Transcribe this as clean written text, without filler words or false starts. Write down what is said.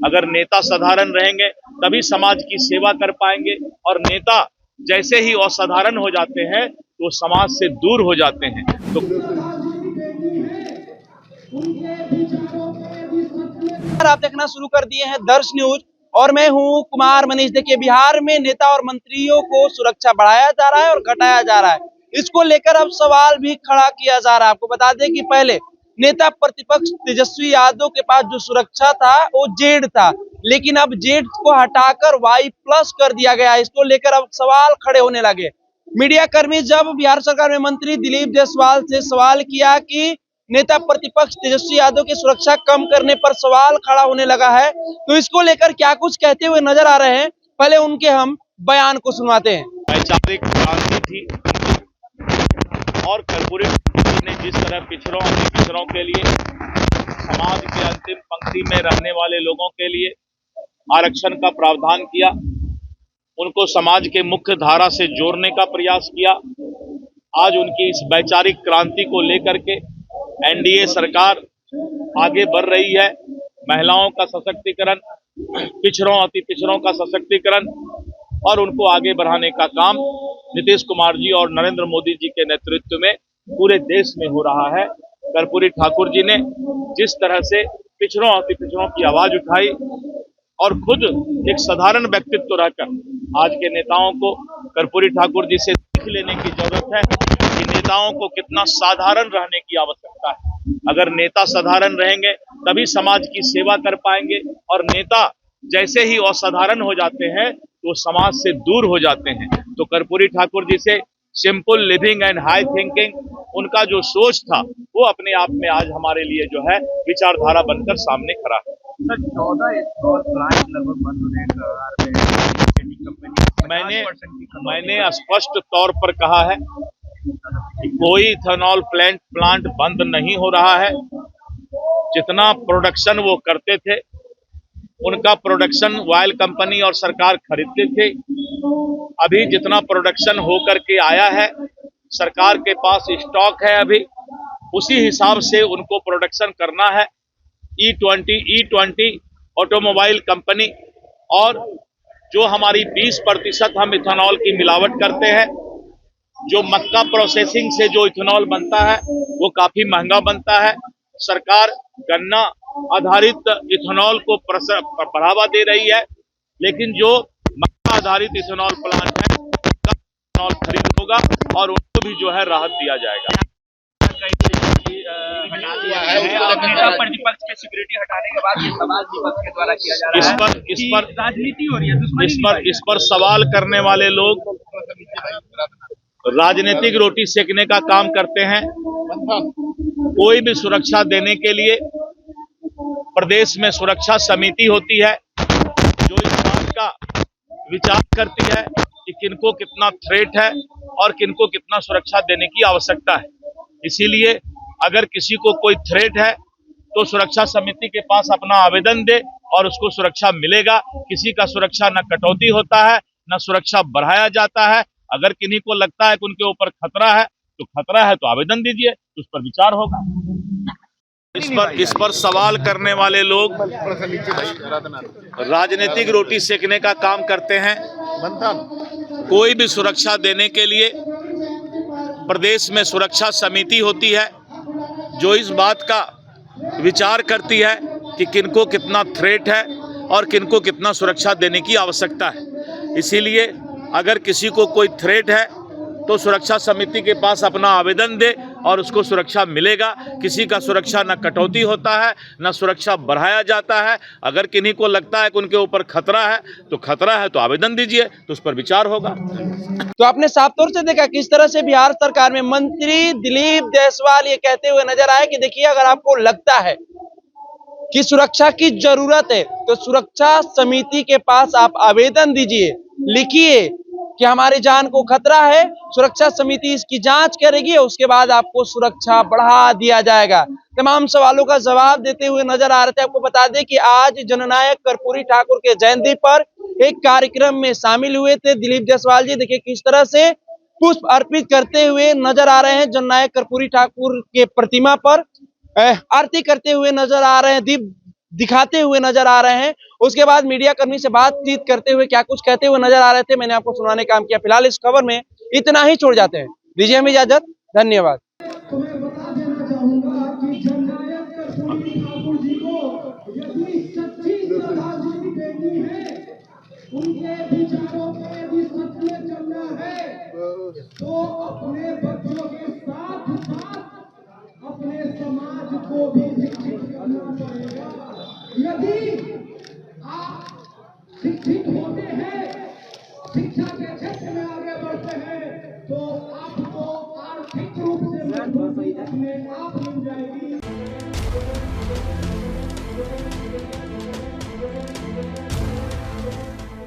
अगर नेता साधारण रहेंगे तभी समाज की सेवा कर पाएंगे, और नेता जैसे ही असाधारण हो जाते हैं तो समाज से दूर हो जाते हैं। तो आप देखना शुरू कर दिए हैं दर्श न्यूज और मैं हूं कुमार मनीष। देखिए, बिहार में नेता और मंत्रियों को सुरक्षा बढ़ाया जा रहा है और घटाया जा रहा है। इसको लेकर अब सवाल भी खड़ा किया जा रहा है। आपको बता दें कि पहले नेता प्रतिपक्ष तेजस्वी यादव के पास जो सुरक्षा था वो जेड था, लेकिन अब जेड को हटाकर Y+ कर दिया गया। इसको लेकर अब सवाल खड़े होने लगे। मीडिया कर्मी जब बिहार सरकार में मंत्री दिलीप जायसवाल से सवाल किया कि नेता प्रतिपक्ष तेजस्वी यादव की सुरक्षा कम करने पर सवाल खड़ा होने लगा है, तो इसको लेकर क्या कुछ कहते हुए नजर आ रहे हैं, पहले उनके हम बयान को सुनवाते हैं। वैचारिक क्रांति थी और कर्पूरी ने जिस तरह पिछड़ों के लिए, समाज के अंतिम पंक्ति में रहने वाले लोगों के लिए आरक्षण का प्रावधान किया, उनको समाज के मुख्य धारा से जोड़ने का प्रयास किया। आज उनकी इस वैचारिक क्रांति को लेकर के एनडीए सरकार आगे बढ़ रही है। महिलाओं का सशक्तिकरण, अति पिछड़ों का सशक्तिकरण और उनको आगे बढ़ाने का काम नीतीश कुमार जी और नरेंद्र मोदी जी के नेतृत्व में पूरे देश में हो रहा है। कर्पूरी ठाकुर जी ने जिस तरह से अति पिछड़ों की आवाज उठाई और खुद एक साधारण व्यक्तित्व रहकर आज के नेताओं को कर्पूरी ठाकुर जी से सीख लेने की जरूरत है कि नेताओं को कितना साधारण रहने की आवश्यकता है। अगर नेता साधारण रहेंगे तभी समाज की सेवा कर पाएंगे, और नेता जैसे ही असाधारण हो जाते हैं तो समाज से दूर हो जाते हैं। तो कर्पूरी ठाकुर जी से simple living and high thinking, उनका जो सोच था वो अपने आप में आज हमारे लिए जो है विचारधारा बनकर सामने खड़ा है। सर, 14 इथेनॉल प्लांट लगभग बंद होने के कगार पे है। मैंने स्पष्ट तौर पर कहा है कि कोई इथेनॉल प्लांट बंद नहीं हो रहा है। जितना प्रोडक्शन वो करते थे उनका प्रोडक्शन ऑयल कंपनी और सरकार खरीदते थे। अभी जितना प्रोडक्शन होकर के आया है सरकार के पास स्टॉक है, अभी उसी हिसाब से उनको प्रोडक्शन करना है। E20 ऑटोमोबाइल कंपनी और जो हमारी 20% हम इथेनॉल की मिलावट करते हैं, जो मक्का प्रोसेसिंग से जो इथेनॉल बनता है वो काफी महंगा बनता है। सरकार गन्ना आधारित इथेनॉल को बढ़ावा दे रही है, लेकिन जो मक्का आधारित इथेनॉल प्लांट है उसका इथेनॉल खरीद होगा और उनको भी जो है राहत दिया जाएगा। प्रतिपक्ष के सिक्योरिटी हटाने के बाद ये सवाल विपक्ष के द्वारा किया जा रहा है। इस पर राजनीति हो रही है। इस पर सवाल करने वाले लोग राजनीतिक रोटी सेकने का काम करते हैं। कोई भी सुरक्षा देने के लिए प्रदेश में सुरक्षा समिति होती है जो इस बात का विचार करती है कि किनको कितना थ्रेट है और किनको कितना सुरक्षा देने की आवश्यकता है। इसीलिए अगर किसी को कोई थ्रेट है तो सुरक्षा समिति के पास अपना आवेदन दे और उसको सुरक्षा मिलेगा। किसी का सुरक्षा न कटौती होता है न सुरक्षा बढ़ाया जाता है। अगर किन्हीं को लगता है कि उनके ऊपर खतरा है तो आवेदन दीजिए, तो उस पर विचार होगा। इस पर सवाल करने वाले लोग राजनीतिक रोटी सेकने का काम करते हैं। कोई भी सुरक्षा देने के लिए प्रदेश में सुरक्षा समिति होती है जो इस बात का विचार करती है कि किनको कितना थ्रेट है और किनको कितना सुरक्षा देने की आवश्यकता है। इसीलिए अगर किसी को कोई थ्रेट है तो सुरक्षा समिति के पास अपना आवेदन दे और उसको सुरक्षा मिलेगा। किसी का सुरक्षा न कटौती होता है न सुरक्षा बढ़ाया जाता है। अगर किन्हीं को लगता है कि उनके ऊपर खतरा है तो आवेदन दीजिए, तो उस पर विचार होगा। तो आपने साफ तौर से देखा किस तरह से बिहार सरकार में मंत्री दिलीप जायसवाल ये कहते हुए नजर आए कि देखिए, अगर आपको लगता है कि सुरक्षा की जरूरत है तो सुरक्षा समिति के पास आप आवेदन दीजिए, लिखिए कि हमारी जान को खतरा है, सुरक्षा समिति इसकी जांच करेगी, उसके बाद आपको सुरक्षा बढ़ा दिया जाएगा। तमाम सवालों का जवाब देते हुए नजर आ रहे थे। आपको बता दें कि आज जननायक कर्पूरी ठाकुर के जयंती पर एक कार्यक्रम में शामिल हुए थे दिलीप जायसवाल जी। देखिए किस तरह से पुष्प अर्पित करते हुए नजर आ रहे हैं। जननायक कर्पूरी ठाकुर के प्रतिमा पर आरती करते हुए नजर आ रहे हैं, दीप दिखाते हुए नजर आ रहे हैं। उसके बाद मीडिया कर्मी से बातचीत करते हुए क्या कुछ कहते हुए नजर आ रहे थे, मैंने आपको सुनाने का काम किया। फिलहाल इस खबर में इतना ही, छोड़ जाते हैं। दीजिए हमें इजाजत, धन्यवाद। तो मैं बता देना चाहूंगा कि जननायक कर्पूरी ठाकुर जी को यदि सच्ची श्रद्धांजलि देनी है, उनके विचारों पे यदि सत्य चलना है, तो अपने बच्चों के साथ साथ अपने समाज को भी शिक्षित करना पड़ेगा। यदि आप शिक्षित होते हैं, शिक्षा के क्षेत्र में आगे बढ़ते हैं, तो आपको आर्थिक रूप से मजबूती अपने आप मिल जाएगी।